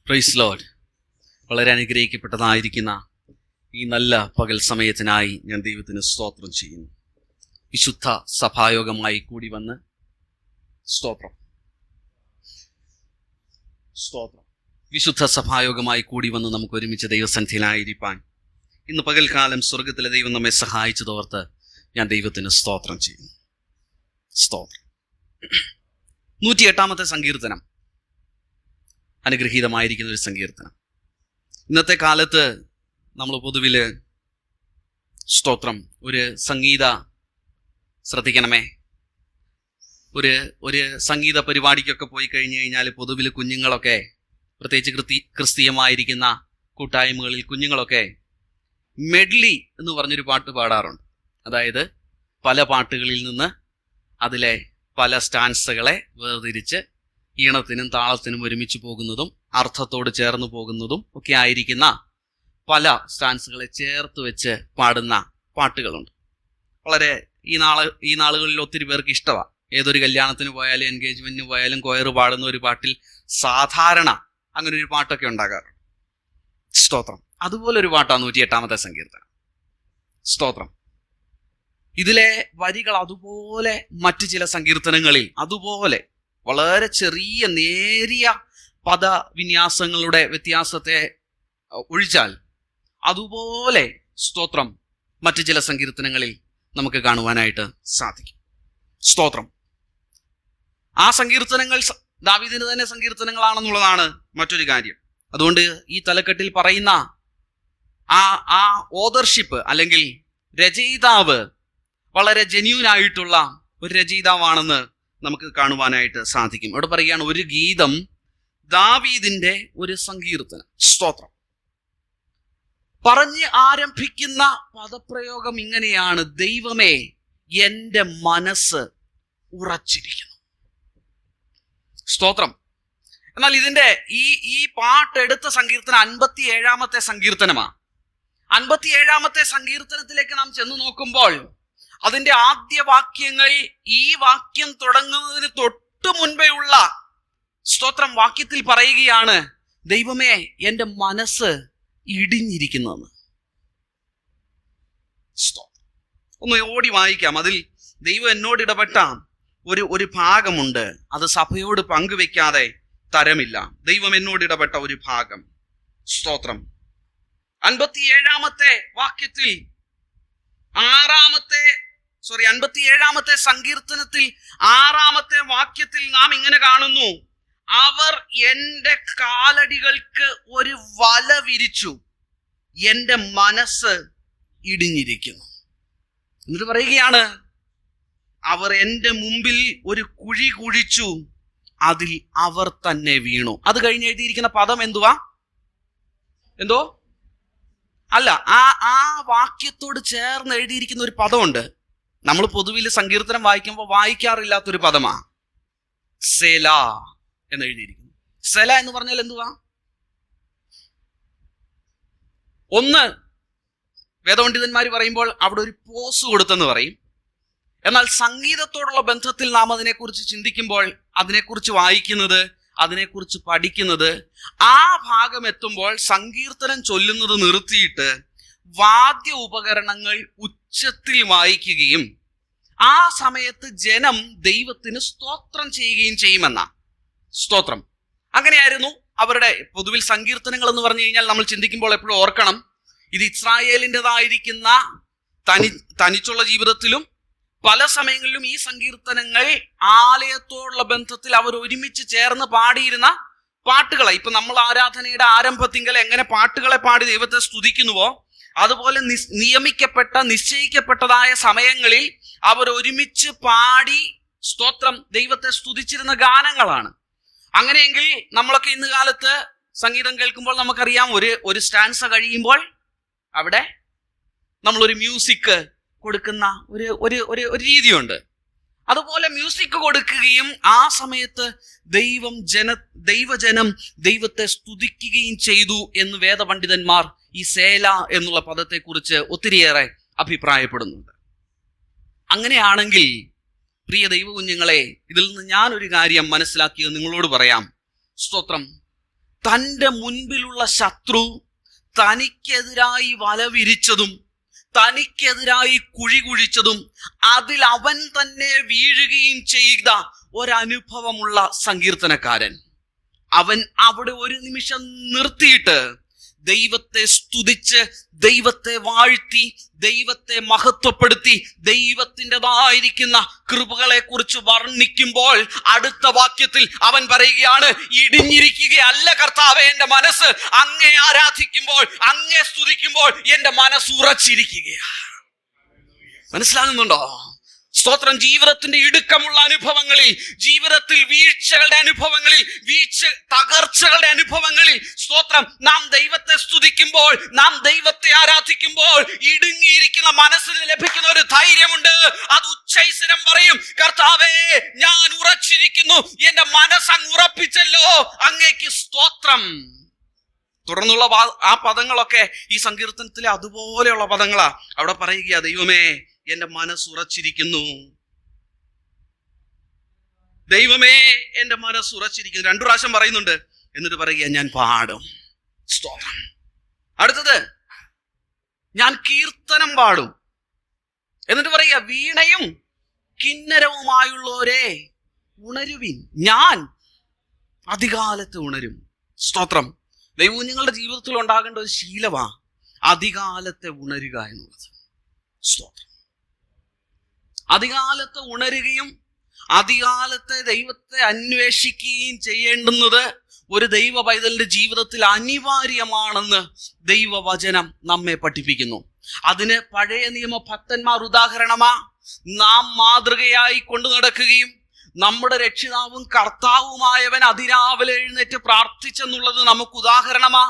Praise Lord. വളരെ അനുഗ്രഹിക്കപ്പെട്ടതായിരിക്കുന്ന ഈ നല്ല പകൽ സമയത്തിനായി ഞാൻ ദൈവത്തിന് സ്തോത്രം ചെയ്യുന്നു. വിശുദ്ധ സഭായോഗമായി കൂടി വന്ന് സ്തോത്രം വിശുദ്ധ സഭായോഗമായി കൂടി വന്ന് നമുക്ക് ഒരുമിച്ച് ദൈവസന്നിധിയിലായിരിക്കാൻ ഇന്ന് പകൽക്കാലം സ്വർഗത്തിലെ ദൈവം നമ്മെ സഹായിച്ചതോർത്ത് ഞാൻ ദൈവത്തിന് സ്തോത്രം ചെയ്യുന്നു. സ്തോത്രം. 108 സങ്കീർത്തനം അനുഗ്രഹീതമായിരിക്കുന്ന ഒരു സങ്കീർത്തനം. ഇന്നത്തെ കാലത്ത് നമ്മൾ പൊതുവിൽ ഒരു സംഗീത ശ്രദ്ധിക്കണമേ, ഒരു സംഗീത പരിപാടിക്കൊക്കെ പോയി കഴിഞ്ഞു കഴിഞ്ഞാൽ പൊതുവിൽ കുഞ്ഞുങ്ങളൊക്കെ, പ്രത്യേകിച്ച് ക്രിസ്തീയമായിരിക്കുന്ന കൂട്ടായ്മകളിൽ കുഞ്ഞുങ്ങളൊക്കെ മെഡ്ലി എന്ന് പറഞ്ഞൊരു പാട്ട് പാടാറുണ്ട്. അതായത് പല പാട്ടുകളിൽ നിന്ന് അതിലെ പല സ്റ്റാൻസുകളെ വേർതിരിച്ച് ഈണത്തിനും താളത്തിനും ഒരുമിച്ച് പോകുന്നതും അർത്ഥത്തോട് ചേർന്ന് പോകുന്നതും ഒക്കെ ആയിരിക്കുന്ന പല സ്റ്റാൻസുകളെ ചേർത്ത് വെച്ച് പാടുന്ന പാട്ടുകളുണ്ട്. വളരെ ഈ നാളുകളിൽ ഒത്തിരി പേർക്ക് ഇഷ്ടമാണ്. ഏതൊരു കല്യാണത്തിന് പോയാലും എൻഗേജ്മെന്റിന് പോയാലും കൊയർ പാടുന്ന ഒരു പാട്ടിൽ സാധാരണ അങ്ങനെ ഒരു പാട്ടൊക്കെ ഉണ്ടാകാറുണ്ട്. സ്തോത്രം. അതുപോലെ ഒരു പാട്ടാണ് 108 സങ്കീർത്തനം. സ്തോത്രം. ഇതിലെ വരികൾ അതുപോലെ മറ്റു ചില സങ്കീർത്തനങ്ങളിൽ അതുപോലെ വളരെ ചെറിയ നേരിയ പദവിന്യാസങ്ങളുടെ വ്യത്യാസത്തെ ഒഴിച്ചാൽ അതുപോലെ സ്തോത്രം മറ്റു ചില സങ്കീർത്തനങ്ങളിൽ നമുക്ക് കാണുവാനായിട്ട് സാധിക്കും. സ്തോത്രം. ആ സങ്കീർത്തനങ്ങൾ ദാവീദിന് തന്നെ സങ്കീർത്തനങ്ങളാണെന്നുള്ളതാണ് മറ്റൊരു കാര്യം. അതുകൊണ്ട് ഈ തലക്കെട്ടിൽ പറയുന്ന ആ ഓതർഷിപ്പ് അല്ലെങ്കിൽ രചയിതാവ് വളരെ ജെന്യൂൻ ആയിട്ടുള്ള ഒരു രചയിതാവാണെന്ന് നമുക്ക് കാണുവാനായിട്ട് സാധിക്കും. അവിടെ പറയുകയാണ്, ഒരു ഗീതം ദാവീദിന്റെ ഒരു സങ്കീർത്തനം. സ്തോത്രം. പറഞ്ഞ് ആരംഭിക്കുന്ന പദപ്രയോഗം ഇങ്ങനെയാണ്: ദൈവമേ, എൻ്റെ മനസ്സ് ഉറച്ചിരിക്കുന്നു. സ്തോത്രം. എന്നാൽ ഇതിന്റെ ഈ പാട്ടെടുത്ത സങ്കീർത്തനം 57 സങ്കീർത്തനമാണ്. 57 സങ്കീർത്തനത്തിലേക്ക് നാം ചെന്ന് നോക്കുമ്പോൾ അതിന്റെ ആദ്യ വാക്യങ്ങൾ ഈ വാക്യം തുടങ്ങുന്നതിന് തൊട്ടു മുൻപേ ഉള്ള സ്തോത്രം വാക്യത്തിൽ പറയുകയാണ്, ദൈവമേ, എൻ്റെ മനസ്സ് ഇടിഞ്ഞിരിക്കുന്നെന്ന്. ഒന്ന് ഓടി വായിക്കാം. അതിൽ ദൈവം എന്നോട് ഇടപെട്ട ഒരു ഭാഗമുണ്ട്. അത് സഭയോട് പങ്കുവെക്കാതെ തരമില്ല. ദൈവം എന്നോട് ഇടപെട്ട ഒരു ഭാഗം. സ്തോത്രം. 57 വാക്യത്തിൽ 57 സങ്കീർത്തനത്തിൽ 6 വാക്യത്തിൽ നാം ഇങ്ങനെ കാണുന്നു: അവർ എൻ്റെ കാലടികൾക്ക് ഒരു വല വിരിച്ചു, എൻ്റെ മനസ്സ് ഇടിഞ്ഞിരിക്കുന്നു. എന്നിട്ട് പറയുകയാണ്, അവർ എൻ്റെ മുമ്പിൽ ഒരു കുഴി കുഴിച്ചു, അതിൽ അവർ തന്നെ വീണു. അത് കഴിഞ്ഞ് എഴുതിയിരിക്കുന്ന പദം എന്തോ അല്ല, ആ വാക്യത്തോട് ചേർന്ന് എഴുതിയിരിക്കുന്ന ഒരു പദമുണ്ട്. നമ്മൾ പൊതുവിൽ സങ്കീർത്തനം വായിക്കുമ്പോൾ വായിക്കാറില്ലാത്തൊരു പദമാ സെല എന്ന് എഴുതിയിരിക്കുന്നു. സെല എന്ന് പറഞ്ഞാൽ എന്തുവാ? ഒന്ന്, വേദപണ്ഡിതന്മാർ പറയുമ്പോൾ അവിടെ ഒരു പോസ് കൊടുത്തെന്ന് പറയും. എന്നാൽ സംഗീതത്തോടുള്ള ബന്ധത്തിൽ നാം അതിനെക്കുറിച്ച് ചിന്തിക്കുമ്പോൾ, അതിനെക്കുറിച്ച് വായിക്കുന്നത്, അതിനെക്കുറിച്ച് പഠിക്കുന്നത്, ആ ഭാഗം എത്തുമ്പോൾ സങ്കീർത്തനം ചൊല്ലുന്നത് നിർത്തിയിട്ട് വാദ്യ ഉപകരണങ്ങൾ ഉച്ചത്തിൽ വായിക്കുകയും ആ സമയത്ത് ജനം ദൈവത്തിന് സ്തോത്രം ചെയ്യുകയും ചെയ്യുമെന്ന. സ്തോത്രം. അങ്ങനെയായിരുന്നു അവരുടെ പൊതുവിൽ സങ്കീർത്തനങ്ങൾ എന്ന് പറഞ്ഞു കഴിഞ്ഞാൽ നമ്മൾ ചിന്തിക്കുമ്പോൾ എപ്പോഴും ഓർക്കണം, ഇത് ഇസ്രായേലിൻ്റെതായിരിക്കുന്ന തനിച്ചുള്ള ജീവിതത്തിലും പല സമയങ്ങളിലും ഈ സങ്കീർത്തനങ്ങൾ ആലയത്തോടുള്ള ബന്ധത്തിൽ അവർ ഒരുമിച്ച് ചേർന്ന് പാടിയിരുന്ന പാട്ടുകളാണ്. ഇപ്പൊ നമ്മൾ ആരാധനയുടെ ആരംഭത്തിങ്കൽ എങ്ങനെ പാട്ടുകളെ പാടി ദൈവത്തെ സ്തുതിക്കുന്നുവോ, അതുപോലെ നിശ്ചയിക്കപ്പെട്ടതായ സമയങ്ങളിൽ അവർ ഒരുമിച്ച് പാടി സ്തോത്രം ദൈവത്തെ സ്തുതിച്ചിരുന്ന ഗാനങ്ങളാണ്. അങ്ങനെയെങ്കിൽ നമ്മളൊക്കെ ഇന്ന് കാലത്ത് സംഗീതം കേൾക്കുമ്പോൾ നമുക്കറിയാം, ഒരു സ്റ്റാൻസ കഴിയുമ്പോൾ അവിടെ നമ്മളൊരു മ്യൂസിക് കൊടുക്കുന്ന ഒരു രീതിയുണ്ട്. അതുപോലെ മ്യൂസിക് കൊടുക്കുകയും ആ സമയത്ത് ദൈവജനം ദൈവത്തെ സ്തുതിക്കുകയും ചെയ്തു എന്ന് വേദപണ്ഡിതന്മാർ ഈ സേല എന്നുള്ള പദത്തെക്കുറിച്ച് ഒത്തിരിയേറെ അഭിപ്രായപ്പെടുന്നുണ്ട്. അങ്ങനെയാണെങ്കിൽ പ്രിയ ദൈവകുഞ്ഞുങ്ങളെ, ഇതിൽ നിന്ന് ഞാനൊരു കാര്യം മനസ്സിലാക്കിയത് നിങ്ങളോട് പറയാം. സ്തോത്രം. തൻ്റെ മുൻപിലുള്ള ശത്രു തനിക്കെതിരായി വല വിരിച്ചതും തനിക്കെതിരായി കുഴി കുഴിച്ചതും അതിൽ അവൻ തന്നെ വീഴുകയും ചെയ്ത ഒരനുഭവമുള്ള സങ്കീർത്തനക്കാരൻ. അവൻ അവിടെ ഒരു നിമിഷം നിർത്തിയിട്ട് ദൈവത്തെ സ്തുതിച്ച്, ദൈവത്തെ വാഴ്ത്തി, ദൈവത്തെ മഹത്വപ്പെടുത്തി, ദൈവത്തിൻ്റെതായിരിക്കുന്ന കൃപകളെ കുറിച്ച് വർണ്ണിക്കുമ്പോൾ അടുത്ത വാക്യത്തിൽ അവൻ പറയുകയാണ്, ഇടിഞ്ഞിരിക്കുകയല്ല കർത്താവേ എന്റെ മനസ്സ്, അങ്ങേ ആരാധിക്കുമ്പോൾ, അങ്ങേ സ്തുതിക്കുമ്പോൾ എന്റെ മനസ്സ് ഉറച്ചിരിക്കുകയാണ്. മനസ്സിലാകുന്നുണ്ടോ? സ്തോത്രം. ജീവിതത്തിന്റെ ഇടുക്കമുള്ള അനുഭവങ്ങളിൽ, ജീവിതത്തിൽ വീഴ്ചകളുടെ അനുഭവങ്ങളിൽ, തകർച്ചകളുടെ അനുഭവങ്ങളിൽ, സ്തോത്രം, നാം ദൈവത്തെ സ്തുതിക്കുമ്പോൾ, നാം ദൈവത്തെ ആരാധിക്കുമ്പോൾ ഇടുങ്ങിയിരിക്കുന്ന മനസ്സിന് ലഭിക്കുന്ന ഒരു ധൈര്യമുണ്ട്. അത് ഉച്ചൈസ്വരം പറയും, കർത്താവേ ഞാൻ ഉറച്ചിരിക്കുന്നു, എന്റെ മനസ്സങ്ങ് ഉറപ്പിച്ചല്ലോ, അങ്ങേക്ക് സ്തോത്രം. തുടർന്നുള്ള ആ പദങ്ങളൊക്കെ ഈ സങ്കീർത്തനത്തിലെ അതുപോലെയുള്ള പദങ്ങളാ. അവിടെ പറയുക, ദൈവമേ എന്റെ മനസ്സ് ഉറച്ചിരിക്കുന്നു, ദൈവമേ എന്റെ മനസ്സ് ഉറച്ചിരിക്കുന്നു. 2 പ്രാവശ്യം പറയുന്നുണ്ട്. എന്നിട്ട് പറയുക, ഞാൻ പാടും സ്തോത്രം. അടുത്തത്, ഞാൻ കീർത്തനം പാടും. എന്നിട്ട് പറയുക, വീണയും കിന്നരവുമായുള്ളവരെ ഉണരുവിൻ, ഞാൻ അധികാലത്ത് ഉണരും. സ്തോത്രം. ദൈവം നിങ്ങളുടെ ജീവിതത്തിൽ ഉണ്ടാകേണ്ട ഒരു ശീലമാ അധികാലത്തെ ഉണരുക എന്നുള്ളത്. സ്തോത്രം. അധികാലത്ത് ഉണരുകയും അധികാലത്തെ ദൈവത്തെ അന്വേഷിക്കുകയും ചെയ്യേണ്ടുന്നത് ഒരു ദൈവ പൈതലിന്റെ ജീവിതത്തിൽ അനിവാര്യമാണെന്ന് ദൈവവചനം നമ്മെ പഠിപ്പിക്കുന്നു. അതിന് പഴയ നിയമ ഭക്തന്മാർ ഉദാഹരണമാ. നാം മാതൃകയായി കൊണ്ടു നടക്കുകയും നമ്മുടെ രക്ഷിതാവും കർത്താവുമായവൻ അതിരാവിലെ എഴുന്നേറ്റ് പ്രാർത്ഥിച്ചെന്നുള്ളത് നമുക്ക് ഉദാഹരണമാ.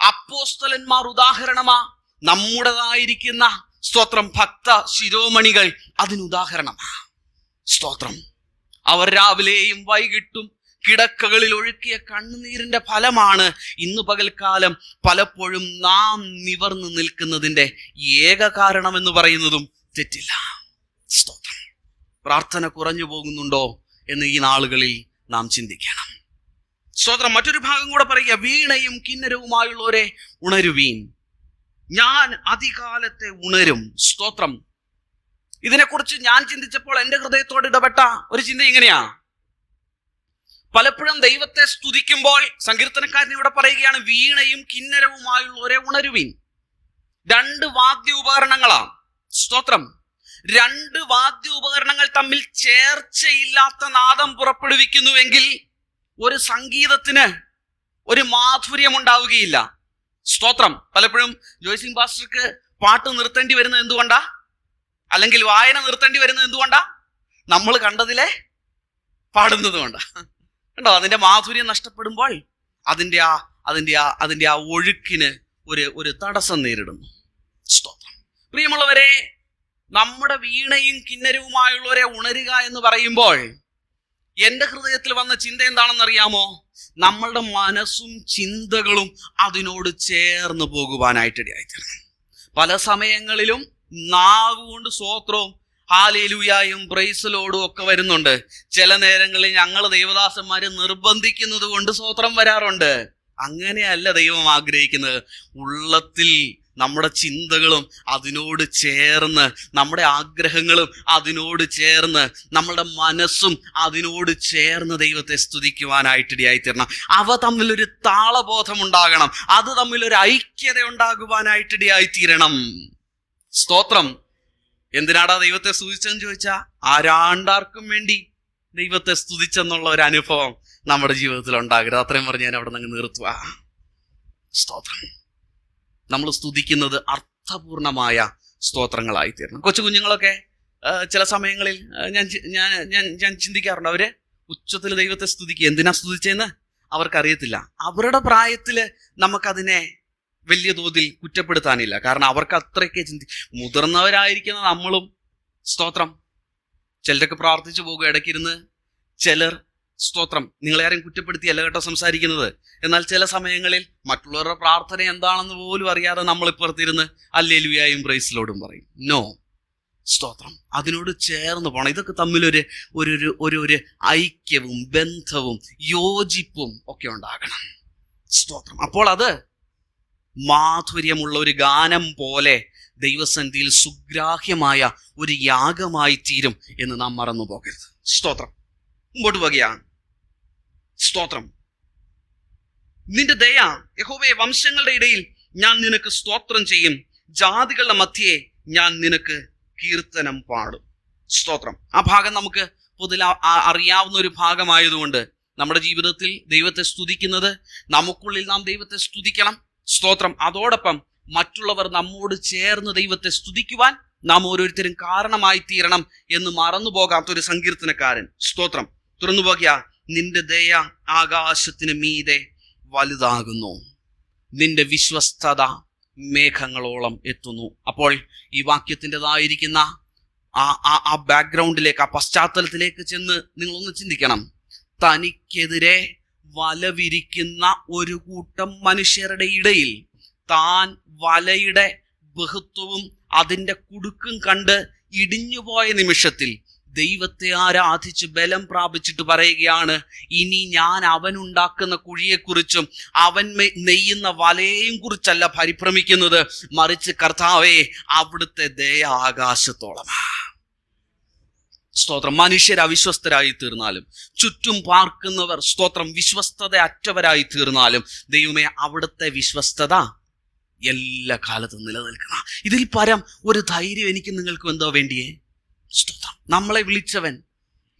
അപ്പോസ്തലന്മാർ ഉദാഹരണമാ. നമ്മുടേതായിരിക്കുന്ന സ്തോത്രം ഭക്ത ശിരോമണികൾ അതിനുദാഹരണമാ. സ്തോത്രം. അവർ രാവിലെയും വൈകിട്ടും കിടക്കകളിൽ ഒഴുക്കിയ കണ്ണുനീരിന്റെ ഫലമാണ് ഇന്ന് പകൽക്കാലം പലപ്പോഴും നാം നിവർന്നു നിൽക്കുന്നതിന്റെ ഏക കാരണമെന്ന് പറയുന്നതും തെറ്റില്ല. സ്തോത്രം. പ്രാർത്ഥന കുറഞ്ഞു പോകുന്നുണ്ടോ എന്ന് ഈ നാളുകളിൽ നാം ചിന്തിക്കണം. സ്തോത്രം. മറ്റൊരു ഭാഗം കൂടെ പറയുക, വീണയും കിന്നരവുമായുള്ളവരെ ഉണരുവീൻ, ഞാൻ അധികാലത്തെ ഉണരും. സ്തോത്രം. ഇതിനെക്കുറിച്ച് ഞാൻ ചിന്തിച്ചപ്പോൾ എൻ്റെ ഹൃദയത്തോട് ഇടപെട്ട ഒരു ചിന്ത ഇങ്ങനെയാ. പലപ്പോഴും ദൈവത്തെ സ്തുതിക്കുമ്പോൾ സങ്കീർത്തനക്കാരൻ ഇവിടെ പറയുകയാണ്, വീണയും കിന്നരവുമായുള്ളവരെ ഉണരുവീൻ. 2 വാദ്യ ഉപകരണങ്ങളാ. സ്തോത്രം. 2 വാദ്യ ഉപകരണങ്ങൾ തമ്മിൽ ചേർച്ചയില്ലാത്ത നാദം പുറപ്പെടുവിക്കുന്നുവെങ്കിൽ ഒരു സംഗീതത്തിന് ഒരു മാധുര്യം ഉണ്ടാവുകയില്ല. സ്തോത്രം. പലപ്പോഴും ജോയ്സിംഗ് പാസ്റ്റർക്ക് പാട്ട് നിർത്തേണ്ടി വരുന്നത് എന്തുകൊണ്ടാ? അല്ലെങ്കിൽ വായന നിർത്തേണ്ടി വരുന്നത് എന്തുകൊണ്ടാ? നമ്മൾ കണ്ടതിലെ പാടുന്നത് കൊണ്ടാ. കണ്ടോ? അതിന്റെ മാധുര്യം നഷ്ടപ്പെടുമ്പോൾ അതിന്റെ ആ ഒഴുക്കിന് ഒരു തടസ്സം നേരിടുന്നു. സ്തോത്രം. പ്രിയമുള്ളവരെ, നമ്മുടെ വീണയും കിന്നരവുമായുള്ളവരെ ഉണരുക എന്ന് പറയുമ്പോൾ എൻ്റെ ഹൃദയത്തിൽ വന്ന ചിന്ത എന്താണെന്നറിയാമോ? നമ്മളുടെ മനസ്സും ചിന്തകളും അതിനോട് ചേർന്ന് പോകുവാനായിട്ടിടയായിത്തീരണം. പല സമയങ്ങളിലും നാവ് കൊണ്ട് സ്തോത്രവും ഹല്ലേലൂയയും പ്രൈസ് ലോർഡും ഒക്കെ വരുന്നുണ്ട്. ചില നേരങ്ങളിൽ ഞങ്ങൾ ദൈവദാസന്മാരെ നിർബന്ധിക്കുന്നത് കൊണ്ട് സ്തോത്രം വരാറുണ്ട്. അങ്ങനെയല്ല ദൈവം ആഗ്രഹിക്കുന്നത്. ഉള്ളത്തിൽ നമ്മുടെ ചിന്തകളും അതിനോട് ചേർന്ന്, നമ്മുടെ ആഗ്രഹങ്ങളും അതിനോട് ചേർന്ന്, നമ്മളുടെ മനസ്സും അതിനോട് ചേർന്ന് ദൈവത്തെ സ്തുതിക്കുവാനായിട്ടിടയായിത്തീരണം. അവ തമ്മിലൊരു താളബോധം ഉണ്ടാകണം. അത് തമ്മിലൊരു ഐക്യത ഉണ്ടാകുവാനായിട്ടിടയായിത്തീരണം. സ്തോത്രം. എന്തിനാടാ ദൈവത്തെ സ്തുതിച്ചെന്ന് ചോദിച്ചാൽ, ആരാണ്ടാർക്കും വേണ്ടി ദൈവത്തെ സ്തുതിച്ചെന്നുള്ള ഒരു അനുഭവം നമ്മുടെ ജീവിതത്തിൽ ഉണ്ടാകരുത്. അത്രയും പറഞ്ഞ് ഞാൻ അവിടെ നിന്ന് നിർത്തുക. സ്തോത്രം. നമ്മൾ സ്തുതിക്കുന്നത് അർത്ഥപൂർണമായ സ്തോത്രങ്ങളായിത്തീരണം. കൊച്ചു കുഞ്ഞുങ്ങളൊക്കെ ചില സമയങ്ങളിൽ ഞാൻ ചിന്തിക്കാറുണ്ട്, അവര് ഉച്ചത്തിൽ ദൈവത്തെ സ്തുതിക്കുക. എന്തിനാ സ്തുതിച്ചതെന്ന് അവർക്കറിയത്തില്ല. അവരുടെ പ്രായത്തില് നമുക്കതിനെ വലിയ തോതിൽ കുറ്റപ്പെടുത്താനില്ല. കാരണം അവർക്ക് അത്രയ്ക്ക് മുതിർന്നവരായിരിക്കുന്ന നമ്മളും സ്തോത്രം ചിലരൊക്കെ പ്രാർത്ഥിച്ചു പോകും ഇടയ്ക്കിരുന്ന്. ചിലർ സ്തോത്രം, നിങ്ങളെ ആരും കുറ്റപ്പെടുത്തിയല്ല കേട്ടോ സംസാരിക്കുന്നത്. എന്നാൽ ചില സമയങ്ങളിൽ മറ്റുള്ളവരുടെ പ്രാർത്ഥന എന്താണെന്ന് പോലും അറിയാതെ നമ്മൾ ഇപ്പുറത്തിരുന്ന് ഹല്ലേലൂയയും പ്രൈസ് ലോർഡും പറയും. നോ, സ്തോത്രം. അതിനോട് ചേർന്ന് പോകണം. ഇതൊക്കെ തമ്മിലൊരു ഒരു ഐക്യവും ബന്ധവും യോജിപ്പും ഒക്കെ ഉണ്ടാകണം. സ്തോത്രം. അപ്പോൾ അത് മാധുര്യമുള്ള ഒരു ഗാനം പോലെ ദൈവസന്നിധിയിൽ സുഗ്രാഹ്യമായ ഒരു യാഗമായി തീരും എന്ന് നാം മറന്നു പോകരുത്. സ്തോത്രം. മുമ്പോട്ട് പോകുകയാണ്. സ്തോത്രം. നിന്റെ ദയ യഹോവേ, വംശങ്ങളുടെ ഇടയിൽ ഞാൻ നിനക്ക് സ്തോത്രം ചെയ്യും, ജാതികളുടെ മധ്യേ ഞാൻ നിനക്ക് കീർത്തനം പാടും. സ്തോത്രം. ആ ഭാഗം നമുക്ക് പൊതുവെ അറിയാവുന്ന ഒരു ഭാഗമായതുകൊണ്ട് നമ്മുടെ ജീവിതത്തിൽ ദൈവത്തെ സ്തുതിക്കുന്നത്, നമുക്കുള്ളിൽ നാം ദൈവത്തെ സ്തുതിക്കണം. സ്തോത്രം. അതോടൊപ്പം മറ്റുള്ളവർ നമ്മോട് ചേർന്ന് ദൈവത്തെ സ്തുതിക്കുവാൻ നാം ഓരോരുത്തരും കാരണമായി തീരണം എന്ന് മറന്നു പോകാത്തൊരു സങ്കീർത്തനക്കാരൻ. സ്തോത്രം. തുറന്നു പോകുക. നിന്റെ ദയ ആകാശത്തിന് മീതെ വലുതാകുന്നു, നിന്റെ വിശ്വസ്തത മേഘങ്ങളോളം എത്തുന്നു. അപ്പോൾ ഈ വാക്യത്തിൻ്റെതായിരിക്കുന്ന ആ ബാക്ക്ഗ്രൗണ്ടിലേക്ക്, ആ പശ്ചാത്തലത്തിലേക്ക് ചെന്ന് നിങ്ങളൊന്ന് ചിന്തിക്കണം. തനിക്കെതിരെ വലവിരിക്കുന്ന ഒരു കൂട്ടം മനുഷ്യരുടെ ഇടയിൽ താൻ വലയുടെ ബഹുത്വവും അതിൻ്റെ കുടുക്കും കണ്ട് ഇടിഞ്ഞുപോയ നിമിഷത്തിൽ ദൈവത്തെ ആരാധിച്ച് ബലം പ്രാപിച്ചിട്ട് പറയുകയാണ്, ഇനി ഞാൻ അവനുണ്ടാക്കുന്ന കുഴിയെക്കുറിച്ചും അവൻ നെയ്യുന്ന വലയെയും കുറിച്ചല്ല പരിഭ്രമിക്കുന്നത്, മറിച്ച് കർത്താവേ, അവിടുത്തെ ദയ ആകാശത്തോളമാ. സ്തോത്രം. മനുഷ്യർ അവിശ്വസ്തരായി തീർന്നാലും, ചുറ്റും പാർക്കുന്നവർ സ്തോത്രം വിശ്വസ്തത അറ്റവരായി തീർന്നാലും, ദൈവമേ, അവിടുത്തെ വിശ്വസ്തത എല്ലാ കാലത്തും നിലനിൽക്കണം. ഇതിൽ പരം ഒരു ധൈര്യം എനിക്ക് നിങ്ങൾക്കും എന്തോ വേണ്ടിയേ? സ്തോത്രം. നമ്മളെ വിളിച്ചവൻ,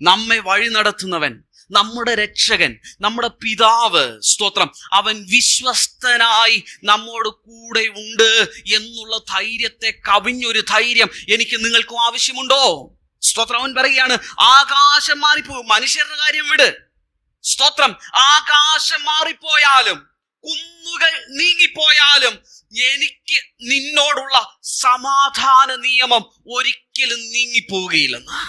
നമ്മെ വഴി നടത്തുന്നവൻ, നമ്മുടെ രക്ഷകൻ, നമ്മുടെ പിതാവ്, സ്തോത്രം, അവൻ വിശ്വസ്തനായി നമ്മോട് കൂടെ ഉണ്ട് എന്നുള്ള ധൈര്യത്തെ കവിഞ്ഞൊരു ധൈര്യം എനിക്ക് നിങ്ങൾക്കും ആവശ്യമുണ്ടോ? സ്തോത്രം. അവൻ പറയുകയാണ്, ആകാശം മാറിപ്പോകും, മനുഷ്യരുടെ കാര്യം വിട്. സ്തോത്രം. ആകാശം മാറിപ്പോയാലും കുന്നുകൾ നീങ്ങിപ്പോയാലും എനിക്ക് നിന്നോടുള്ള സമാധാന നിയമം ഒരിക്കലും നീങ്ങിപ്പോവുകയില്ലെന്ന്.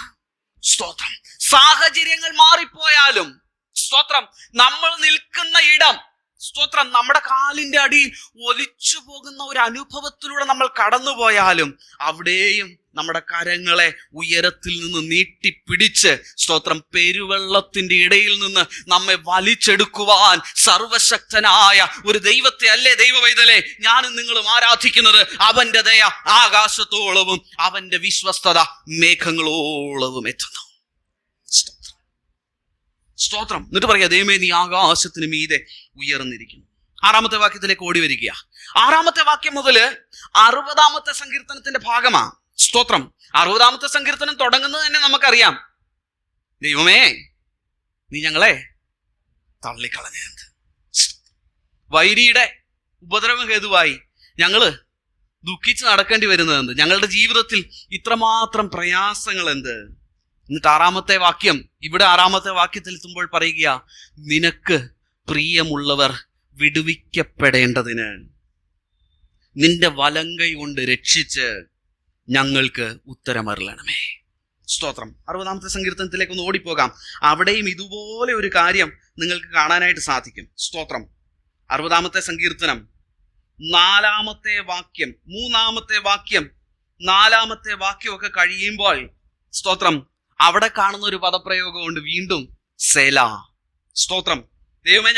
സ്തോത്രം. സാഹചര്യങ്ങൾ മാറിപ്പോയാലും, സ്തോത്രം, നമ്മൾ നിൽക്കുന്ന ഇടം, സ്തോത്രം, നമ്മുടെ കാലിന്റെ അടിയിൽ ഒലിച്ചു പോകുന്ന ഒരു അനുഭവത്തിലൂടെ നമ്മൾ കടന്നുപോയാലും അവിടെയും നമ്മുടെ കരങ്ങളെ ഉയരത്തിൽ നിന്ന് നീട്ടിപ്പിടിച്ച്, സ്തോത്രം, പെരുവെള്ളത്തിന്റെ ഇടയിൽ നിന്ന് നമ്മെ വലിച്ചെടുക്കുവാൻ സർവശക്തനായ ഒരു ദൈവത്തെ അല്ലേ ദൈവവൈതലേ ഞാനും നിങ്ങളും ആരാധിക്കുന്നത്? അവന്റെ ദയ ആകാശത്തോളവും അവന്റെ വിശ്വസ്തത മേഘങ്ങളോളവും എത്തുന്നു. സ്തോത്രം. എന്നിട്ട് പറയാ, ദൈവമേ, നീ ആകാശത്തിന് മീതെ ഉയർന്നിരിക്കുന്നു. 6-ാമത്തെ വാക്യത്തിലേക്ക് ഓടി വരിക. 6-ാമത്തെ വാക്യം മുതല് 60-ാമത്തെ സങ്കീർത്തനത്തിന്റെ ഭാഗമാ. സ്തോത്രം. 60-ാമത്തെ സങ്കീർത്തനം തുടങ്ങുന്നത് തന്നെ നമുക്കറിയാം, ദൈവമേ, നീ ഞങ്ങളെ തള്ളിക്കളഞ്ഞത്. വൈരിയുടെ ഉപദ്രവം ഹേതുവായി ഞങ്ങള് ദുഃഖിച്ച് നടക്കേണ്ടി വരുന്നത് എന്ത്? ഞങ്ങളുടെ ജീവിതത്തിൽ ഇത്രമാത്രം പ്രയാസങ്ങൾ എന്ത്? എന്നിട്ട് 6-ാമത്തെ വാക്യം, ഇവിടെ 6-ാമത്തെ വാക്യത്തിൽ എത്തുമ്പോൾ പറയുക, നിനക്ക് പ്രിയമുള്ളവർ വിടുവിക്കപ്പെടേണ്ടതിന് നിന്റെ വലങ്കൈ കൊണ്ട് രക്ഷിച്ച് ഞങ്ങൾക്ക് ഉത്തരമരുളണമേ. സ്തോത്രം. 60-ാമത്തെ സങ്കീർത്തനത്തിലേക്ക് ഒന്ന് ഓടിപ്പോകാം. അവിടെയും ഇതുപോലെ ഒരു കാര്യം നിങ്ങൾക്ക് കാണാനായിട്ട് സാധിക്കും. സ്തോത്രം. 60-ാമത്തെ സങ്കീർത്തനം 4-ാമത്തെ വാക്യം, 3-ാമത്തെ വാക്യം, 4-ാമത്തെ വാക്യമൊക്കെ കഴിയുമ്പോൾ, സ്തോത്രം, അവിടെ കാണുന്ന ഒരു പദപ്രയോഗമുണ്ട്, വീണ്ടും സേലാ. സ്തോത്രം. ദൈവമേ,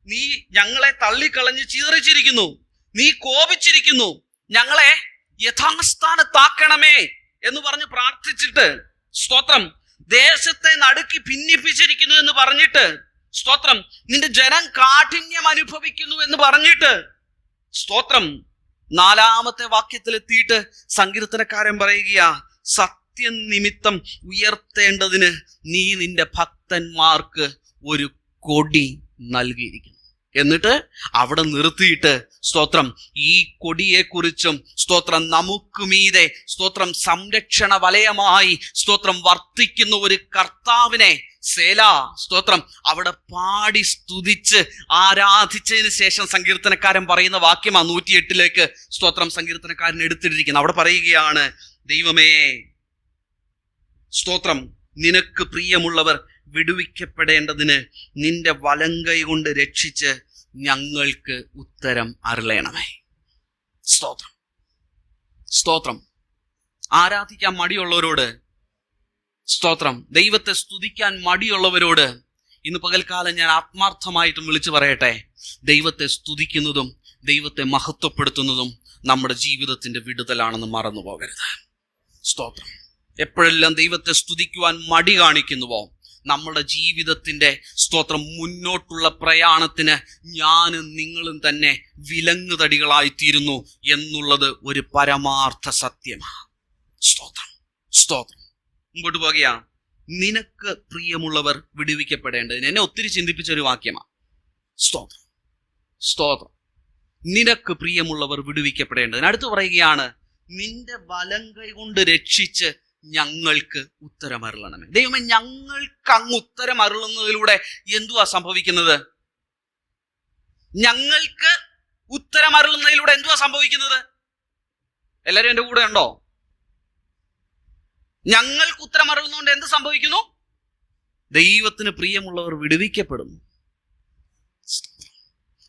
നീ ഞങ്ങളെ തള്ളിക്കളഞ്ഞ് ചിതറിച്ചിരിക്കുന്നു, നീ കോപിച്ചിരിക്കുന്നു, ഞങ്ങളെ യഥാസ്ഥാനത്താക്കണമേ എന്ന് പറഞ്ഞ് പ്രാർത്ഥിച്ചിട്ട്, സ്തോത്രം, ദേശത്തെ നടുക്കി ഭിന്നിപ്പിച്ചിരിക്കുന്നു എന്ന് പറഞ്ഞിട്ട്, സ്തോത്രം, നിന്റെ ജനം കാഠിന്യം അനുഭവിക്കുന്നു എന്ന് പറഞ്ഞിട്ട്, സ്തോത്രം, 4-ാമത്തെ വാക്യത്തിലെത്തിയിട്ട് സങ്കീർത്തനക്കാരൻ പറയുക, നിമിത്തം ഉയർത്തേണ്ടതിന് നീ നിന്റെ ഭക്തന്മാർക്ക് ഒരു കൊടി നൽകിയിരിക്കുന്നു. എന്നിട്ട് അവിടെ നിർത്തിയിട്ട്, സ്തോത്രം, ഈ കൊടിയെക്കുറിച്ചും, സ്തോത്രം, നമുക്ക് മീതെ, സ്തോത്രം, സംരക്ഷണ വലയമായി, സ്തോത്രം, വർത്തിക്കുന്ന ഒരു കർത്താവിനെ, സേലാ, സ്തോത്രം, അവിടെ പാടി സ്തുതിച്ച് ആരാധിച്ചതിന് ശേഷം സങ്കീർത്തനക്കാരൻ പറയുന്ന വാക്യമാ 108 സ്തോത്രം, സങ്കീർത്തനക്കാരൻ എടുത്തിട്ടിരിക്കുന്നത്. അവിടെ പറയുകയാണ്, ദൈവമേ, സ്തോത്രം, നിനക്ക് പ്രിയമുള്ളവർ വിടുവിക്കപ്പെടേണ്ടതിന് നിന്റെ വലങ്കൈ കൊണ്ട് രക്ഷിച്ച് ഞങ്ങൾക്ക് ഉത്തരം അരുളണമേ. സ്തോത്രം. സ്തോത്രം. ആരാധിക്കാൻ മടിയുള്ളവരോട്, സ്തോത്രം, ദൈവത്തെ സ്തുതിക്കാൻ മടിയുള്ളവരോട് ഇന്ന് പകൽക്കാലം ഞാൻ ആത്മാർത്ഥമായിട്ടും വിളിച്ചു പറയട്ടെ, ദൈവത്തെ സ്തുതിക്കുന്നതും ദൈവത്തെ മഹത്വപ്പെടുത്തുന്നതും നമ്മുടെ ജീവിതത്തിന്റെ വിടുതലാണെന്ന് മറന്നു പോകരുത്. സ്തോത്രം. എപ്പോഴെല്ലാം ദൈവത്തെ സ്തുതിക്കുവാൻ മടി കാണിക്കുന്നുവോ, നമ്മുടെ ജീവിതത്തിന്റെ സ്തോത്രം മുന്നോട്ടുള്ള പ്രയാണത്തിന് ഞാനും നിങ്ങളും തന്നെ വിലങ്ങുതടികളായിത്തീരുന്നു എന്നുള്ളത് ഒരു പരമാർത്ഥ സത്യമാണ്. സ്തോത്രം, സ്തോത്രം. മുമ്പോട്ട് പോകുകയാണ്. നിനക്ക് പ്രിയമുള്ളവർ വിടുവിക്കപ്പെടേണ്ടതിന്. എന്നെ ഒത്തിരി ചിന്തിപ്പിച്ച ഒരു വാക്യമാണ്. സ്തോത്രം, സ്തോത്രം. നിനക്ക് പ്രിയമുള്ളവർ വിടുവിക്കപ്പെടേണ്ടതിന്. അടുത്ത് പറയുകയാണ്, നിന്റെ വലങ്കൈ കൊണ്ട് രക്ഷിച്ച് ഞങ്ങൾക്ക് ഉത്തരമരുളണമേ. ദൈവമേ, ഞങ്ങൾക്ക് അങ്ങ് ഉത്തരമരുളുന്നതിലൂടെ എന്തുവാ സംഭവിക്കുന്നത്? ഞങ്ങൾക്ക് ഉത്തരമരുളുന്നതിലൂടെ എന്തുവാ സംഭവിക്കുന്നത്? എല്ലാവരും എൻ്റെ കൂടെ ഉണ്ടോ? ഞങ്ങൾക്ക് ഉത്തരമരുളുന്നതുകൊണ്ട് എന്ത് സംഭവിക്കുന്നു? ദൈവത്തിന് പ്രിയമുള്ളവർ വിടുവിക്കപ്പെടുന്നു.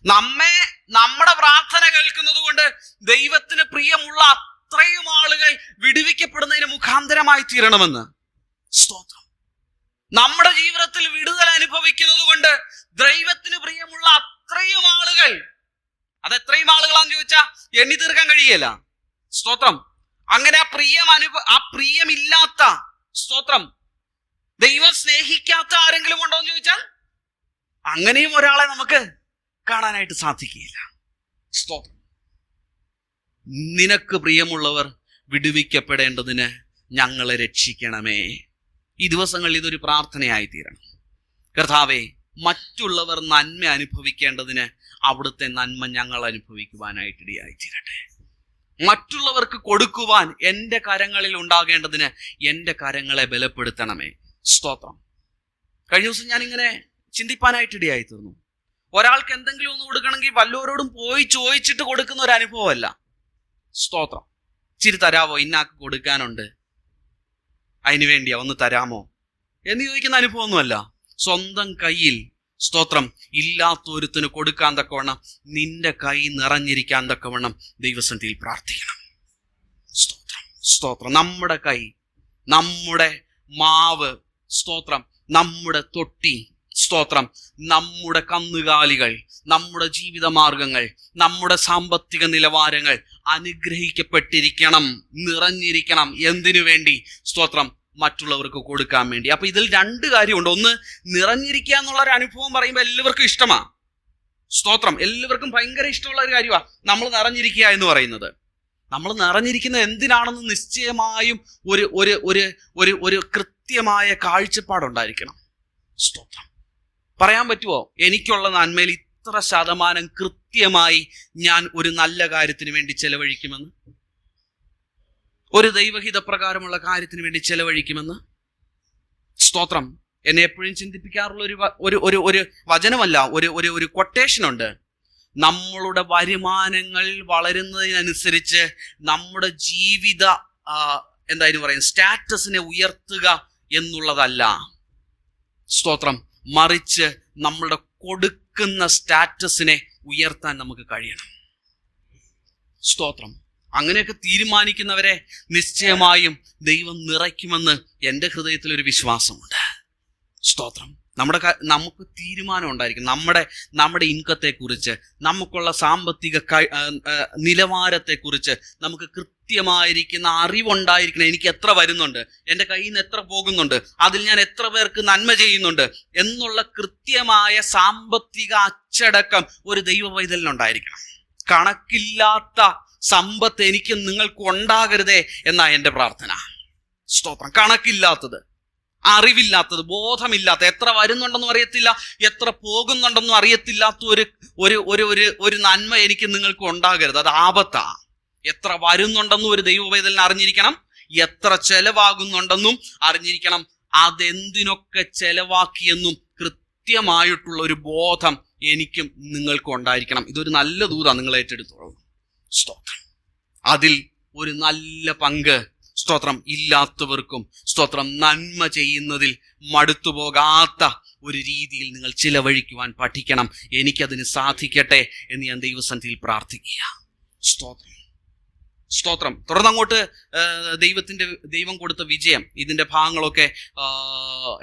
നമ്മുടെ പ്രാർത്ഥന കേൾക്കുന്നത് കൊണ്ട് ദൈവത്തിന് പ്രിയമുള്ള അത്രയും ആളുകൾ വിടുവിക്കപ്പെടുന്നതിന് മുഖാന്തരമായി തീരണമെന്ന്. സ്തോത്രം. നമ്മുടെ ജീവിതത്തിൽ വിടുതൽ അനുഭവിക്കുന്നത് കൊണ്ട് ദൈവത്തിന് പ്രിയമുള്ള അത്രയും ആളുകൾ, അത് എത്രയും ആളുകളാന്ന് ചോദിച്ചാൽ എണ്ണി തീർക്കാൻ കഴിയല്ല. സ്തോത്രം. അങ്ങനെ ആ പ്രിയമില്ലാത്ത, സ്തോത്രം, ദൈവം സ്നേഹിക്കാത്ത ആരെങ്കിലും ഉണ്ടോ എന്ന് ചോദിച്ചാൽ അങ്ങനെയും ഒരാളെ നമുക്ക് കാണാനായിട്ട് സാധിക്കുകയില്ല. സ്തോത്രം. നിനക്ക് പ്രിയമുള്ളവർ വിടുവിക്കപ്പെടേണ്ടതിന് ഞങ്ങളെ രക്ഷിക്കണമേ. ഈ ദിവസങ്ങളിൽ ഇതൊരു പ്രാർത്ഥനയായി തീരണം. കർത്താവേ, മറ്റുള്ളവർ നന്മ അനുഭവിക്കേണ്ടതിന് അവിടുത്തെ നന്മ ഞങ്ങൾ അനുഭവിക്കുവാനായിട്ടിടയായി തീരട്ടെ. മറ്റുള്ളവർക്ക് കൊടുക്കുവാൻ എൻ്റെ കരങ്ങളിൽ ഉണ്ടാകേണ്ടതിന് എൻ്റെ കരങ്ങളെ ബലപ്പെടുത്തണമേ. സ്തോത്രം. കഴിഞ്ഞ ദിവസം ഞാനിങ്ങനെ ചിന്തിപ്പാനായിട്ടിടയായി തീർന്നു. ഒരാൾക്ക് എന്തെങ്കിലും ഒന്ന് കൊടുക്കണമെങ്കിൽ വല്ലവരോടും പോയി ചോദിച്ചിട്ട് കൊടുക്കുന്ന ഒരു അനുഭവമല്ല. സ്തോത്രം. ഇച്ചിരി തരാമോ, ഇന്നാക്ക് കൊടുക്കാനുണ്ട്, അതിനു വേണ്ടിയാ, ഒന്ന് തരാമോ എന്ന് ചോദിക്കുന്ന അനുഭവമൊന്നുമല്ല. സ്വന്തം കയ്യിൽ, സ്തോത്രം, ഇല്ലാത്തൊരുത്തിന് കൊടുക്കാൻ തക്കവണ്ണം, നിന്റെ കൈ നിറഞ്ഞിരിക്കാൻ തക്കവണ്ണം ദൈവസന്നിധിയിൽ പ്രാർത്ഥിക്കണം. സ്തോത്രം, സ്തോത്രം. നമ്മുടെ കൈ, നമ്മുടെ മാവ്, സ്തോത്രം, നമ്മുടെ തൊട്ടി, സ്തോത്രം, നമ്മുടെ കന്നുകാലികൾ, നമ്മുടെ ജീവിതമാർഗങ്ങൾ, നമ്മുടെ സാമ്പത്തിക നിലവാരങ്ങൾ അനുഗ്രഹിക്കപ്പെട്ടിരിക്കണം, നിറഞ്ഞിരിക്കണം. എന്തിനു വേണ്ടി? സ്തോത്രം, മറ്റുള്ളവർക്ക് കൊടുക്കാൻ വേണ്ടി. അപ്പൊ ഇതിൽ രണ്ട് കാര്യമുണ്ട്. ഒന്ന്, നിറഞ്ഞിരിക്കുക എന്നുള്ള ഒരു അനുഭവം പറയുമ്പോൾ എല്ലാവർക്കും ഇഷ്ടമാണ്. സ്തോത്രം. എല്ലാവർക്കും ഭയങ്കര ഇഷ്ടമുള്ള ഒരു കാര്യമാണ് നമ്മൾ നിറഞ്ഞിരിക്കുക എന്ന് പറയുന്നത്. നമ്മൾ നിറഞ്ഞിരിക്കുന്നത് എന്തിനാണെന്ന് നിശ്ചയമായും ഒരു ഒരു ഒരു ഒരു ഒരു കൃത്യമായ കാഴ്ചപ്പാടുണ്ടായിരിക്കണം. സ്തോത്രം. പറയാൻ പറ്റുമോ, എനിക്കുള്ള നന്മയിൽ ഇത്ര ശതമാനം കൃത്യമായി ഞാൻ ഒരു നല്ല കാര്യത്തിന് വേണ്ടി ചെലവഴിക്കുമെന്ന്, ഒരു ദൈവഹിത പ്രകാരമുള്ള കാര്യത്തിന് വേണ്ടി ചെലവഴിക്കുമെന്ന്? സ്തോത്രം. എന്നെ എപ്പോഴും ചിന്തിപ്പിക്കാറുള്ള ഒരു വചനമല്ല, ഒരു കൊട്ടേഷൻ ഉണ്ട്. നമ്മളുടെ വരുമാനങ്ങൾ വളരുന്നതിനനുസരിച്ച് നമ്മുടെ ജീവിത എന്തായാലും പറയും സ്റ്റാറ്റസിനെ ഉയർത്തുക എന്നുള്ളതല്ല. സ്തോത്രം. മറിച്ച് നമ്മളുടെ കൊടുക്കുന്ന സ്റ്റാറ്റസിനെ ഉയർത്താൻ നമുക്ക് കഴിയണം. സ്തോത്രം. അങ്ങനെയൊക്കെ തീരുമാനിക്കുന്നവരെ നിശ്ചയമായും ദൈവം നിറയ്ക്കുമെന്ന് എൻ്റെ ഹൃദയത്തിൽ ഒരു വിശ്വാസമുണ്ട്. സ്തോത്രം. നമുക്ക് തീരുമാനം ഉണ്ടായിരിക്കും. നമ്മുടെ ഇൻകത്തെക്കുറിച്ച്, നമുക്കുള്ള സാമ്പത്തിക നിലവാരത്തെക്കുറിച്ച് നമുക്ക് കൃത്യമായിരിക്കുന്ന അറിവുണ്ടായിരിക്കണം. എനിക്ക് എത്ര വരുന്നുണ്ട്, എൻ്റെ കയ്യിൽ നിന്ന് എത്ര പോകുന്നുണ്ട്, അതിൽ ഞാൻ എത്ര പേർക്ക് നന്മ ചെയ്യുന്നുണ്ട് എന്നുള്ള കൃത്യമായ സാമ്പത്തിക അച്ചടക്കം ഒരു ദൈവ പൈതലിനുണ്ടായിരിക്കണം. കണക്കില്ലാത്ത സമ്പത്ത് എനിക്ക് നിങ്ങൾക്ക് ഉണ്ടാകരുതേ എന്നാ എൻ്റെ പ്രാർത്ഥന. സ്തോത്രം. കണക്കില്ലാത്തത്, അറിവില്ലാത്തത്, ബോധമില്ലാത്ത, എത്ര വരുന്നുണ്ടെന്നും അറിയത്തില്ല, എത്ര പോകുന്നുണ്ടെന്നും അറിയത്തില്ലാത്ത ഒരു നന്മ എനിക്ക് നിങ്ങൾക്ക് ഉണ്ടാകരുത്. അത് ആപത്താ. എത്ര വരുന്നുണ്ടെന്നും ഒരു ദൈവവേദന അറിഞ്ഞിരിക്കണം, എത്ര ചെലവാകുന്നുണ്ടെന്നും അറിഞ്ഞിരിക്കണം, അതെന്തിനൊക്കെ ചെലവാക്കിയെന്നും കൃത്യമായിട്ടുള്ള ഒരു ബോധം എനിക്കും നിങ്ങൾക്കും ഉണ്ടായിരിക്കണം. ഇതൊരു നല്ല ദൂതാ, നിങ്ങൾ ഏറ്റെടുത്തോളൂ. സ്തോത്രം. അതിൽ ഒരു നല്ല പങ്ക്, സ്തോത്രം, ഇല്ലാത്തവർക്കും, സ്തോത്രം, നന്മ ചെയ്യുന്നതിൽ മടുത്തുപോകാത്ത ഒരു രീതിയിൽ നിങ്ങൾ ചിലവഴിക്കുവാൻ പഠിക്കണം. എനിക്കതിന് സാധിക്കട്ടെ എന്ന് ഞാൻ ദൈവസന്നിധിയിൽ പ്രാർത്ഥിക്കുക. സ്തോത്രം. സ്തോത്രം. തുടർന്നങ്ങോട്ട് ദൈവം കൊടുത്ത വിജയം, ഇതിന്റെ ഭാഗങ്ങളൊക്കെ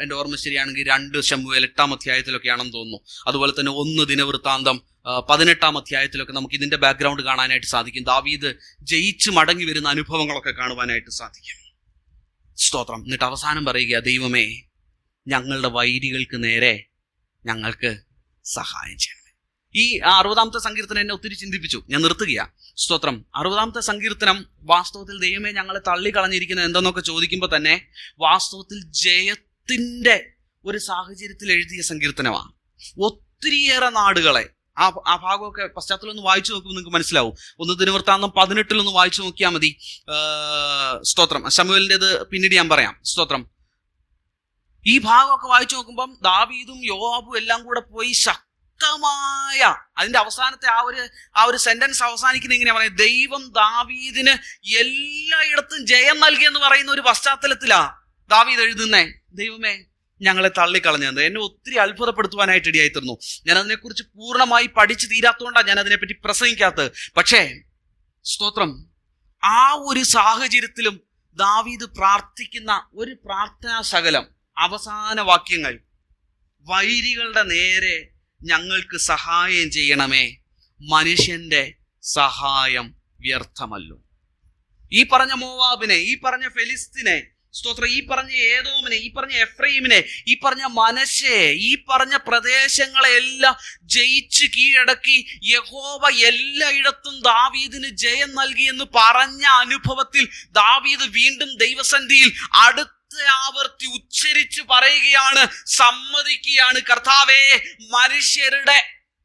എൻ്റെ ഓർമ്മ ശരിയാണെങ്കിൽ 2 ശമൂവേൽ 8-ാം അധ്യായത്തിലൊക്കെയാണെന്ന് തോന്നുന്നു. അതുപോലെ തന്നെ 1 ദിനവൃത്താന്തം 18-ാം അധ്യായത്തിലൊക്കെ നമുക്ക് ഇതിന്റെ ബാക്ക്ഗ്രൗണ്ട് കാണാനായിട്ട് സാധിക്കും. ദാവീദ് ജയിച്ച് മടങ്ങി വരുന്ന അനുഭവങ്ങളൊക്കെ കാണുവാനായിട്ട് സാധിക്കും. സ്തോത്രം. എന്നിട്ട് അവസാനം പറയുക, ദൈവമേ ഞങ്ങളുടെ വൈരികൾക്ക് നേരെ ഞങ്ങൾക്ക് സഹായം ചെയ്യണം. ഈ 60-ാമത്തെ സങ്കീർത്തനം എന്നെ ഒത്തിരി ചിന്തിപ്പിച്ചു. ഞാൻ നിർത്തുകയാണ്. സ്തോത്രം. 60-ാമത്തെ സങ്കീർത്തനം വാസ്തവത്തിൽ ദൈവമേ ഞങ്ങളെ തള്ളിക്കളഞ്ഞിരിക്കുന്നത് എന്തെന്നൊക്കെ ചോദിക്കുമ്പോൾ തന്നെ വാസ്തവത്തിൽ ജയത്തിന്റെ ഒരു സാഹചര്യത്തിൽ എഴുതിയ സങ്കീർത്തനമാണ്. ഒത്തിരിയേറെ നാടുകളെ ആ ഭാഗമൊക്കെ പശ്ചാത്തലം ഒന്ന് വായിച്ചു നോക്കുമ്പോൾ നിങ്ങൾക്ക് മനസ്സിലാവും. 1 ദിനവൃത്താന്തം 18 വായിച്ചു നോക്കിയാൽ മതി. സ്തോത്രം. ശമൂവേലിൻ്റെത് പിന്നീട് ഞാൻ പറയാം. സ്തോത്രം. ഈ ഭാഗമൊക്കെ വായിച്ചു നോക്കുമ്പം ദാവീദും യോവാബും എല്ലാം കൂടെ പോയി ശക്തമായ, അതിന്റെ അവസാനത്തെ ആ ഒരു സെന്റൻസ് അവസാനിക്കുന്ന ഇങ്ങനെയാ പറയുന്നത്, ദൈവം ദാവീദിന് എല്ലായിടത്തും ജയം നൽകിയെന്ന് പറയുന്ന ഒരു പശ്ചാത്തലത്തിലാ ദാവീദ് എഴുതുന്നേ. ദൈവമേ ഞങ്ങളെ തള്ളിക്കളഞ്ഞത് എന്നെ ഒത്തിരി അത്ഭുതപ്പെടുത്തുവാനായിട്ട് ഇടയായിത്തീർന്നു. ഞാൻ അതിനെക്കുറിച്ച് പൂർണ്ണമായി പഠിച്ചു തീരാത്തതുകൊണ്ടാണ് ഞാൻ അതിനെപ്പറ്റി പ്രസംഗിക്കാത്തത്. പക്ഷേ സ്തോത്രം, ആ ഒരു സാഹചര്യത്തിലും ദാവീദ് പ്രാർത്ഥിക്കുന്ന ഒരു പ്രാർത്ഥനാ ശകലം, അവസാന വാക്യങ്ങൾ, വൈരികളുടെ നേരെ ഞങ്ങൾക്ക് സഹായം ചെയ്യണമേ, മനുഷ്യന്റെ സഹായം വ്യർത്ഥമല്ലോ. ഈ പറഞ്ഞ മോവാബിനെ, ഈ പറഞ്ഞ ഫെലിസ്തീനെ, സ്തോത്രം, ഈ പറഞ്ഞ ഏദോമിനെ, ഈ പറഞ്ഞ എഫ്രൈമിനെ, ഈ പറഞ്ഞ മനശ്ശയെ, ഈ പറഞ്ഞ പ്രദേശങ്ങളെല്ലാം ജയിച്ച് കീഴടക്കി യഹോവ എല്ലായിടത്തും ദാവീദിന് ജയം നൽകി എന്ന് പറഞ്ഞ അനുഭവത്തിൽ ദാവീദ് വീണ്ടും ദൈവസന്നിധിയിൽ അടുത്ത ആവർത്തി ഉച്ചരിച്ച് പറയുകയാണ്, സമ്മതിക്കുകയാണ്, കർത്താവേ മനുഷ്യരുടെ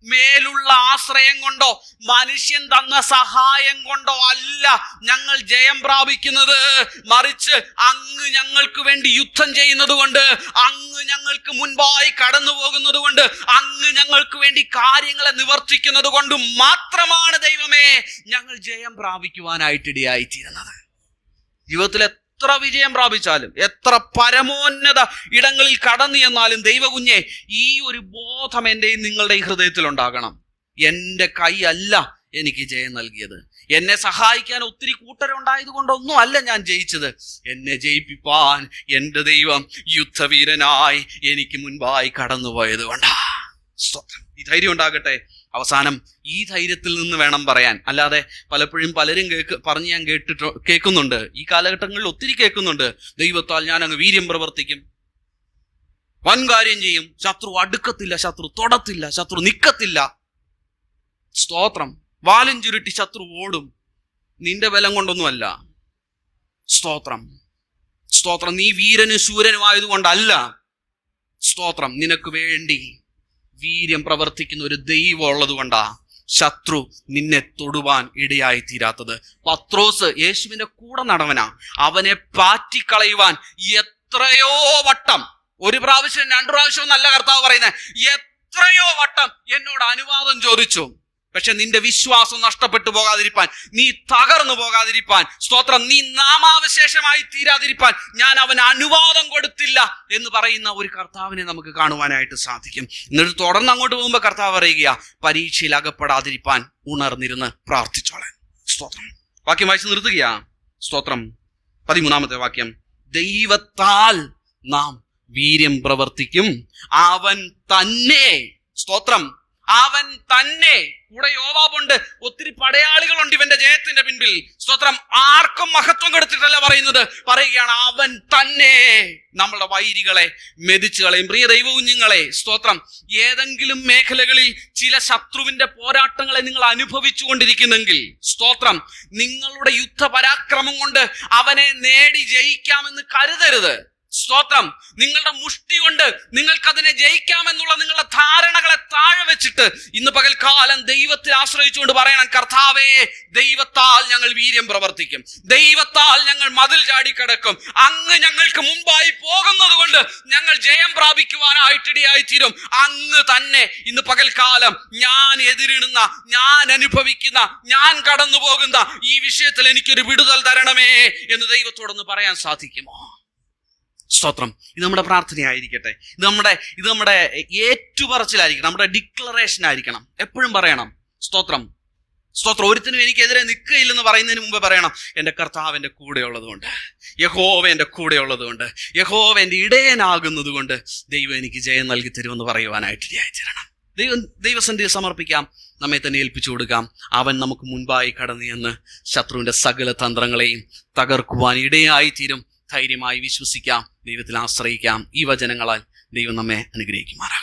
മേലുള്ള ആശ്രയം കൊണ്ടോ മനുഷ്യൻ തന്ന സഹായം കൊണ്ടോ അല്ല ഞങ്ങൾ ജയം പ്രാപിക്കുന്നത്, മറിച്ച് അങ്ങ് ഞങ്ങൾക്ക് വേണ്ടി യുദ്ധം ചെയ്യുന്നത് കൊണ്ട്, അങ്ങ് ഞങ്ങൾക്ക് മുൻപായി കടന്നു പോകുന്നത് കൊണ്ട്, അങ്ങ് ഞങ്ങൾക്ക് വേണ്ടി കാര്യങ്ങളെ നിവർത്തിക്കുന്നത് കൊണ്ട് മാത്രമാണ് ദൈവമേ ഞങ്ങൾ ജയം പ്രാപിക്കുവാനായിട്ടിടയായിത്തീരുന്നത്. ജീവിതത്തിൽ എത്ര വിജയം പ്രാപിച്ചാലും, എത്ര പരമോന്നത ഇടങ്ങളിൽ കടന്നു ചെന്നാലും ദൈവകുഞ്ഞെ, ഈ ഒരു ബോധം എൻ്റെയും നിങ്ങളുടെയും ഹൃദയത്തിൽ ഉണ്ടാകണം. എൻ്റെ കൈ അല്ല എനിക്ക് ജയം നൽകിയത്, എന്നെ സഹായിക്കാൻ ഒത്തിരി കൂട്ടരുണ്ടായത് കൊണ്ടൊന്നും അല്ല ഞാൻ ജയിച്ചത്, എന്നെ ജയിപ്പിപ്പാൻ എൻ്റെ ദൈവം യുദ്ധവീരനായി എനിക്ക് മുൻപായി കടന്നുപോയത് കൊണ്ടാ. ഈ ധൈര്യം ഉണ്ടാകട്ടെ. അവസാനം ഈ ധൈര്യത്തിൽ നിന്ന് വേണം പറയാൻ. അല്ലാതെ പലപ്പോഴും പലരും പറഞ്ഞ് ഞാൻ കേൾക്കുന്നുണ്ട്, ഈ കാലഘട്ടങ്ങളിൽ ഒത്തിരി കേൾക്കുന്നുണ്ട്, ദൈവത്താൽ ഞാൻ അങ്ങ് വീര്യം പ്രവർത്തിക്കും, വൻ കാര്യം ചെയ്യും, ശത്രു അടുക്കത്തില്ല, ശത്രു തൊടത്തില്ല, ശത്രു നിക്കത്തില്ല. സ്തോത്രം. വാലും ചുരുട്ടി ശത്രു ഓടും, നിന്റെ ബലം കൊണ്ടൊന്നുമല്ല. സ്തോത്രം. സ്തോത്രം. നീ വീരനും ശൂരനുമായതുകൊണ്ടല്ല. സ്തോത്രം. നിനക്ക് വേണ്ടി വീര്യം പ്രവർത്തിക്കുന്ന ഒരു ദൈവം ഉള്ളത് കൊണ്ടാ ശത്രു നിന്നെ തൊടുവാൻ ഇടയായി തീരാത്തത്. പത്രോസ് യേശുവിന്റെ കൂടെ നടവനാ. അവനെ പാറ്റിക്കളയുവാൻ എത്രയോ വട്ടം, 1 പ്രാവശ്യം 2 പ്രാവശ്യം എന്നല്ല കർത്താവ് പറയുന്നത്, എത്രയോ വട്ടം എന്നോട് അനുവാദം ചോദിച്ചു. പക്ഷെ നിന്റെ വിശ്വാസം നഷ്ടപ്പെട്ടു പോകാതിരിപ്പാൻ, നീ തകർന്നു പോകാതിരിപ്പാൻ, സ്തോത്രം, നീ നാമാവശേഷമായി തീരാതിരിപ്പാൻ ഞാൻ അവന് അനുവാദം കൊടുത്തില്ല എന്ന് പറയുന്ന ഒരു കർത്താവിനെ നമുക്ക് കാണുവാനായിട്ട് സാധിക്കും. എന്നിട്ട് തുടർന്ന് അങ്ങോട്ട് പോകുമ്പോൾ കർത്താവ് പറയുക, പരീക്ഷയിൽ അകപ്പെടാതിരിപ്പാൻ ഉണർന്നിരുന്ന് പ്രാർത്ഥിച്ചോളാൻ. സ്തോത്രം. വാക്യം വായിച്ച് നിർത്തുകയാ. സ്തോത്രം. 13-ാമത്തെ വാക്യം, ദൈവത്താൽ നാം വീര്യം പ്രവർത്തിക്കും, അവൻ തന്നെ. സ്തോത്രം. അവൻ തന്നെ. കൂടെ യോവാബുണ്ട്, ഒത്തിരി പടയാളികളുണ്ട് ഇവന്റെ ജയത്തിന്റെ പിൻപിൽ. സ്തോത്രം. ആർക്കും മഹത്വം കൊടുത്തിട്ടല്ല പറയുകയാണ്, അവൻ തന്നെ നമ്മളുടെ വൈരികളെ മെതിച്ചു കളയും. പ്രിയ ദൈവകുഞ്ഞുങ്ങളെ, സ്തോത്രം, ഏതെങ്കിലും മേഖലകളിൽ ചില ശത്രുവിന്റെ പോരാട്ടങ്ങളെ നിങ്ങൾ അനുഭവിച്ചു കൊണ്ടിരിക്കുന്നെങ്കിൽ, സ്തോത്രം, നിങ്ങളുടെ യുദ്ധപരാക്രമം കൊണ്ട് അവനെ നേടി ജയിക്കാമെന്ന് കരുതരുത്. സ്തോത്രം. നിങ്ങളുടെ മുഷ്ടി കൊണ്ട് നിങ്ങൾക്കതിനെ ജയിക്കാമെന്നുള്ള നിങ്ങളുടെ ധാരണകളെ താഴെ വെച്ചിട്ട് ഇന്ന് പകൽക്കാലം ദൈവത്തെ ആശ്രയിച്ചുകൊണ്ട് പറയണം, കർത്താവേ ദൈവത്താൽ ഞങ്ങൾ വീര്യം പ്രവർത്തിക്കും, ദൈവത്താൽ ഞങ്ങൾ മതിൽ ചാടിക്കടക്കും, അങ്ങ് ഞങ്ങൾക്ക് മുമ്പായി പോകുന്നത് കൊണ്ട് ഞങ്ങൾ ജയം പ്രാപിക്കുവാനായിട്ടിടയായി തീരും. അങ്ങ് തന്നെ ഇന്ന് പകൽക്കാലം ഞാൻ എതിരിടുന്ന, ഞാൻ അനുഭവിക്കുന്ന, ഞാൻ കടന്നു പോകുന്ന ഈ വിഷയത്തിൽ എനിക്കൊരു വിടുതൽ തരണമേ എന്ന് ദൈവത്തോടൊന്ന് പറയാൻ സാധിക്കുമോ? സ്തോത്രം. ഇത് നമ്മുടെ പ്രാർത്ഥനയായിരിക്കട്ടെ. ഇത് നമ്മുടെ ഏറ്റുപറച്ചിലായിരിക്കണം, നമ്മുടെ ഡിക്ലറേഷൻ ആയിരിക്കണം. എപ്പോഴും പറയണം, സ്തോത്രം, സ്തോത്രം. ഒരുത്തിനും എനിക്കെതിരെ നിൽക്കുകയില്ലെന്ന് പറയുന്നതിന് മുമ്പ് പറയണം, എൻ്റെ കർത്താവ് എൻ്റെ കൂടെ ഉള്ളതുകൊണ്ട്, യഹോവ എൻ്റെ കൂടെ ഉള്ളതുകൊണ്ട്, യഹോവ എൻ്റെ ഇടയനാകുന്നത് കൊണ്ട് ദൈവം എനിക്ക് ജയം നൽകി തരുമെന്ന് പറയുവാനായിട്ട് ഇടയായിത്തീരണം. ദൈവസന്നിധിയിൽ സമർപ്പിക്കാം, നമ്മെ തന്നെ ഏൽപ്പിച്ചു കൊടുക്കാം. അവൻ നമുക്ക് മുൻപായി കടന്നു എന്ന് ശത്രുവിന്റെ സകല തന്ത്രങ്ങളെയും തകർക്കുവാൻ ഇടയായി തീരും. ധൈര്യമായി വിശ്വസിക്കാം, ദൈവത്തിൽ ആശ്രയിക്കാം. ഈ വചനങ്ങളാൽ ദൈവം നമ്മെ അനുഗ്രഹിക്കുമാറാകട്ടെ.